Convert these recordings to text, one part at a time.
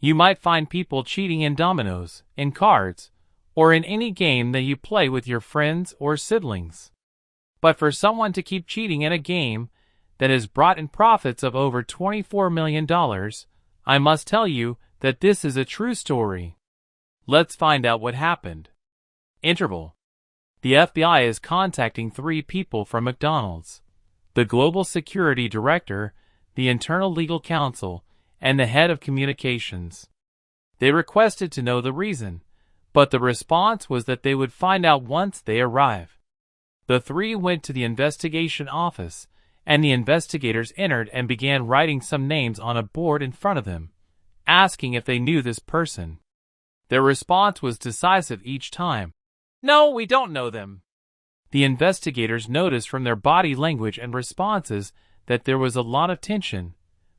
You might find people cheating in dominoes, in cards, or in any game that you play with your friends or siblings. But for someone to keep cheating in a game that has brought in profits of over $24 million, I must tell you that this is a true story. Let's find out what happened. Interval. The FBI is contacting 3 people from McDonald's: the Global Security Director, the Internal Legal Counsel, and the Head of Communications. They requested to know the reason, but the response was that they would find out once they arrive. The 3 went to the investigation office, and the investigators entered and began writing some names on a board in front of them, asking if they knew this person. Their response was decisive each time. "No, we don't know them." The investigators noticed from their body language and responses that there was a lot of tension,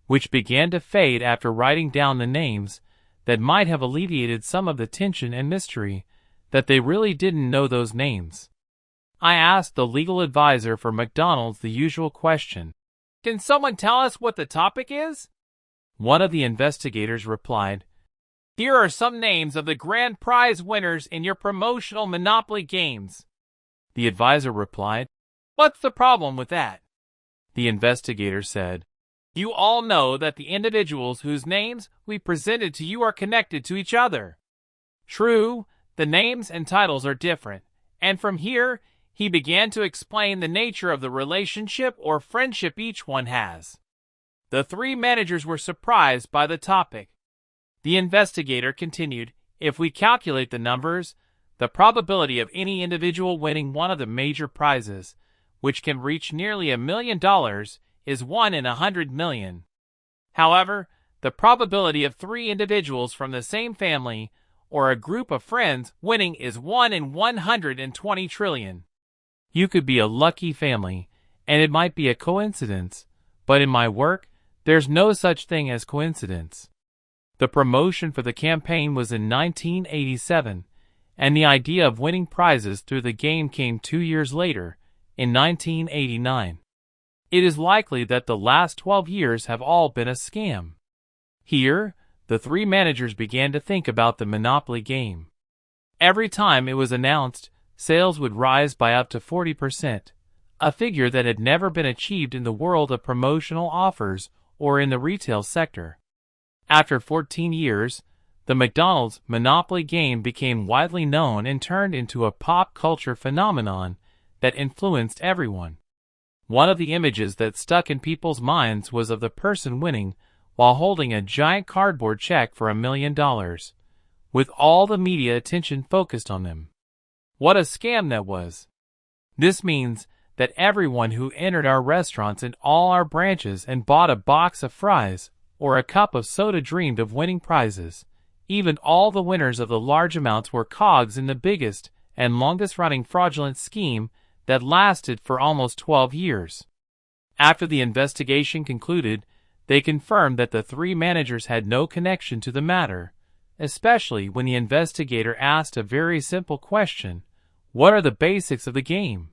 which began to fade after writing down the names that might have alleviated some of the tension and mystery that they really didn't know those names. I asked the legal advisor for McDonald's the usual question: "Can someone tell us what the topic is?" One of the investigators replied, "Here are some names of the grand prize winners in your promotional Monopoly games." The advisor replied, "What's the problem with that?" The investigator said, "You all know that the individuals whose names we presented to you are connected to each other. True, the names and titles are different, and from here he began to explain the nature of the relationship or friendship each one has. The 3 managers were surprised by the topic." The investigator continued, "If we calculate the numbers, the probability of any individual winning one of the major prizes, which can reach nearly $1 million, is 1 in 100 million. However, the probability of 3 individuals from the same family or a group of friends winning is 1 in 120 trillion. You could be a lucky family, and it might be a coincidence, but in my work, there's no such thing as coincidence." The promotion for the campaign was in 1987, and the idea of winning prizes through the game came 2 years later, in 1989. It is likely that the last 12 years have all been a scam. Here, the 3 managers began to think about the Monopoly game. Every time it was announced, sales would rise by up to 40%, a figure that had never been achieved in the world of promotional offers or in the retail sector. After 14 years, the McDonald's Monopoly game became widely known and turned into a pop culture phenomenon that influenced everyone. One of the images that stuck in people's minds was of the person winning while holding a giant cardboard check for $1 million, with all the media attention focused on them. What a scam that was! This means that everyone who entered our restaurants in all our branches and bought a box of fries or a cup of soda dreamed of winning prizes. Even all the winners of the large amounts were cogs in the biggest and longest-running fraudulent scheme that lasted for almost 12 years. After the investigation concluded, they confirmed that the 3 managers had no connection to the matter, especially when the investigator asked a very simple question: what are the basics of the game?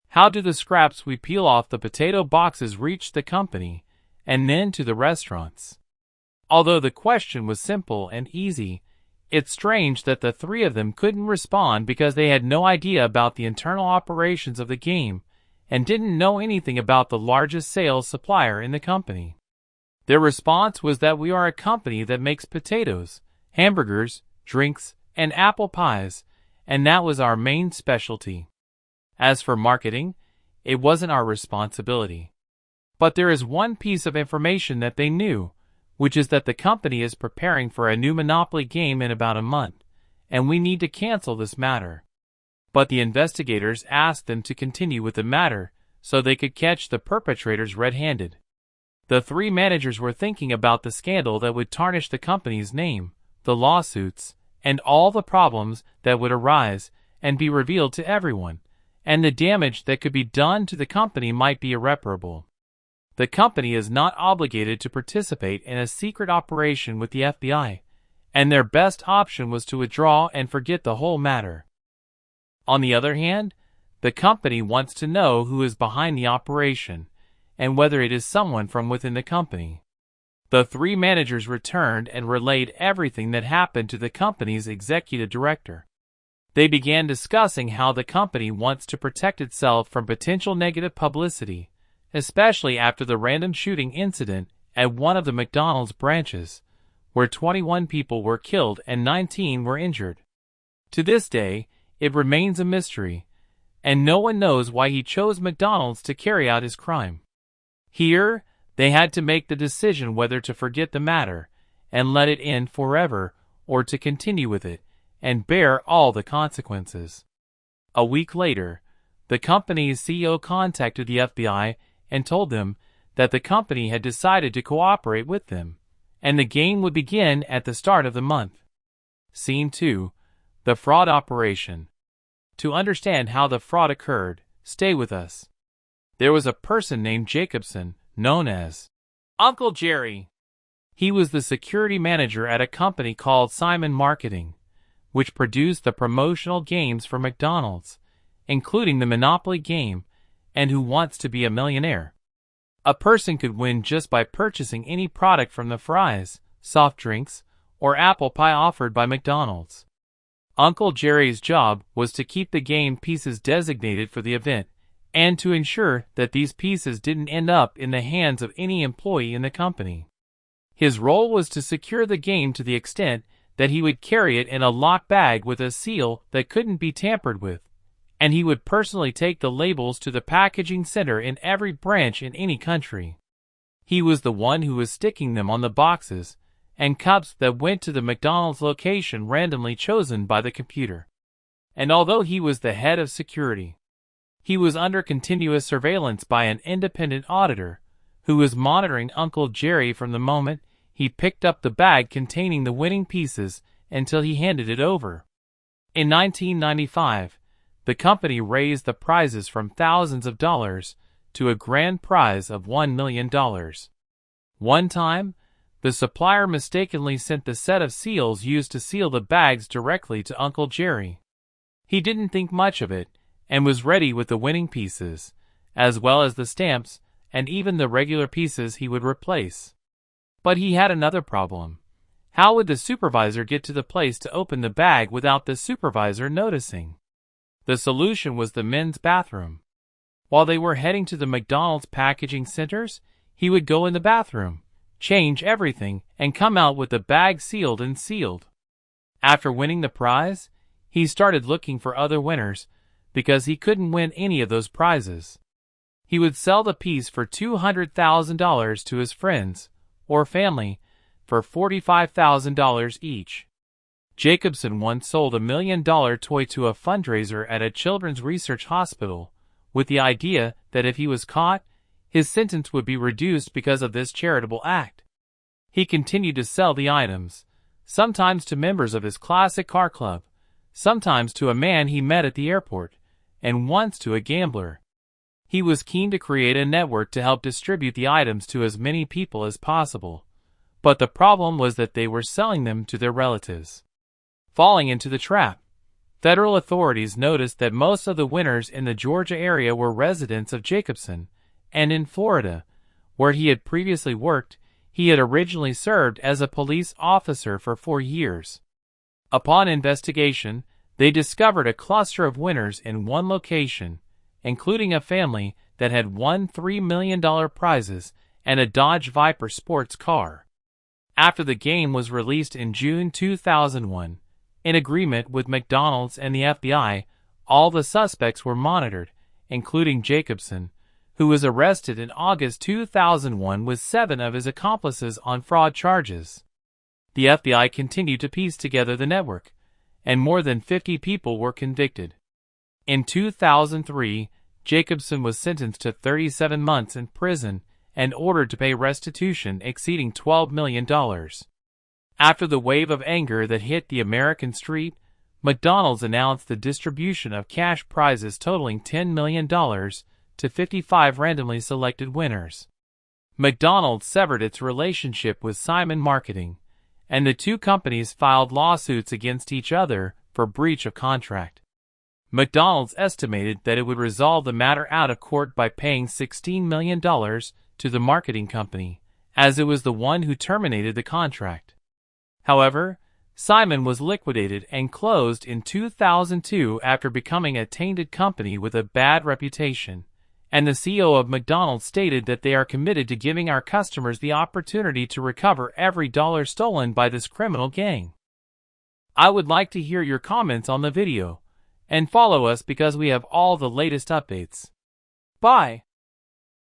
How do the scraps we peel off the potato boxes reach the company and then to the restaurants? Although the question was simple and easy, it's strange that the 3 of them couldn't respond because they had no idea about the internal operations of the game and didn't know anything about the largest sales supplier in the company. Their response was that we are a company that makes potatoes, hamburgers, drinks, and apple pies, and that was our main specialty. As for marketing, it wasn't our responsibility. But there is one piece of information that they knew, which is that the company is preparing for a new Monopoly game in about a month, and we need to cancel this matter. But the investigators asked them to continue with the matter so they could catch the perpetrators red-handed. The 3 managers were thinking about the scandal that would tarnish the company's name, the lawsuits, and all the problems that would arise and be revealed to everyone, and the damage that could be done to the company might be irreparable. The company is not obligated to participate in a secret operation with the FBI, and their best option was to withdraw and forget the whole matter. On the other hand, the company wants to know who is behind the operation, and whether it is someone from within the company. The three managers returned and relayed everything that happened to the company's executive director. They began discussing how the company wants to protect itself from potential negative publicity, especially after the random shooting incident at one of the McDonald's branches, where 21 people were killed and 19 were injured. To this day, it remains a mystery, and no one knows why he chose McDonald's to carry out his crime. Here, they had to make the decision whether to forget the matter and let it end forever or to continue with it and bear all the consequences. A week later, the company's CEO contacted the FBI and told them that the company had decided to cooperate with them, and the game would begin at the start of the month. Scene 2. The Fraud Operation. To understand how the fraud occurred, stay with us. There was a person named Jacobson, known as Uncle Jerry. He was the security manager at a company called Simon Marketing, which produced the promotional games for McDonald's, including the Monopoly game and Who Wants to Be a Millionaire. A person could win just by purchasing any product from the fries, soft drinks, or apple pie offered by McDonald's. Uncle Jerry's job was to keep the game pieces designated for the event and to ensure that these pieces didn't end up in the hands of any employee in the company. His role was to secure the game to the extent that he would carry it in a locked bag with a seal that couldn't be tampered with, and he would personally take the labels to the packaging center in every branch in any country. He was the one who was sticking them on the boxes and cups that went to the McDonald's location randomly chosen by the computer. And although he was the head of security, he was under continuous surveillance by an independent auditor who was monitoring Uncle Jerry from the moment he picked up the bag containing the winning pieces until he handed it over. In 1995, the company raised the prizes from thousands of dollars to a grand prize of $1 million. One time, the supplier mistakenly sent the set of seals used to seal the bags directly to Uncle Jerry. He didn't think much of it and was ready with the winning pieces, as well as the stamps and even the regular pieces he would replace. But he had another problem. How would the supervisor get to the place to open the bag without the supervisor noticing? The solution was the men's bathroom. While they were heading to the McDonald's packaging centers, he would go in the bathroom, change everything, and come out with the bag sealed and sealed. After winning the prize, he started looking for other winners because he couldn't win any of those prizes. He would sell the piece for $200,000 to his friends or family for $45,000 each. Jacobson once sold $1 million toy to a fundraiser at a children's research hospital with the idea that if he was caught, his sentence would be reduced because of this charitable act. He continued to sell the items, sometimes to members of his classic car club, sometimes to a man he met at the airport, and once to a gambler. He was keen to create a network to help distribute the items to as many people as possible, but the problem was that they were selling them to their relatives. Falling into the trap, federal authorities noticed that most of the winners in the Georgia area were residents of Jacobson, and in Florida, where he had previously worked, he had originally served as a police officer for 4 years. Upon investigation, they discovered a cluster of winners in one location, including a family that had won $3 million prizes and a Dodge Viper sports car. After the game was released in June 2001, in agreement with McDonald's and the FBI, all the suspects were monitored, including Jacobson, who was arrested in August 2001 with 7 of his accomplices on fraud charges. The FBI continued to piece together the network, and more than 50 people were convicted. In 2003, Jacobson was sentenced to 37 months in prison and ordered to pay restitution exceeding $12 million. After the wave of anger that hit the American street, McDonald's announced the distribution of cash prizes totaling $10 million to 55 randomly selected winners. McDonald's severed its relationship with Simon Marketing, and the two companies filed lawsuits against each other for breach of contract. McDonald's estimated that it would resolve the matter out of court by paying $16 million to the marketing company as it was the one who terminated the contract. However, Simon was liquidated and closed in 2002 after becoming a tainted company with a bad reputation, and the CEO of McDonald's stated that they are committed to giving our customers the opportunity to recover every dollar stolen by this criminal gang. I would like to hear your comments on the video, and follow us because we have all the latest updates. Bye!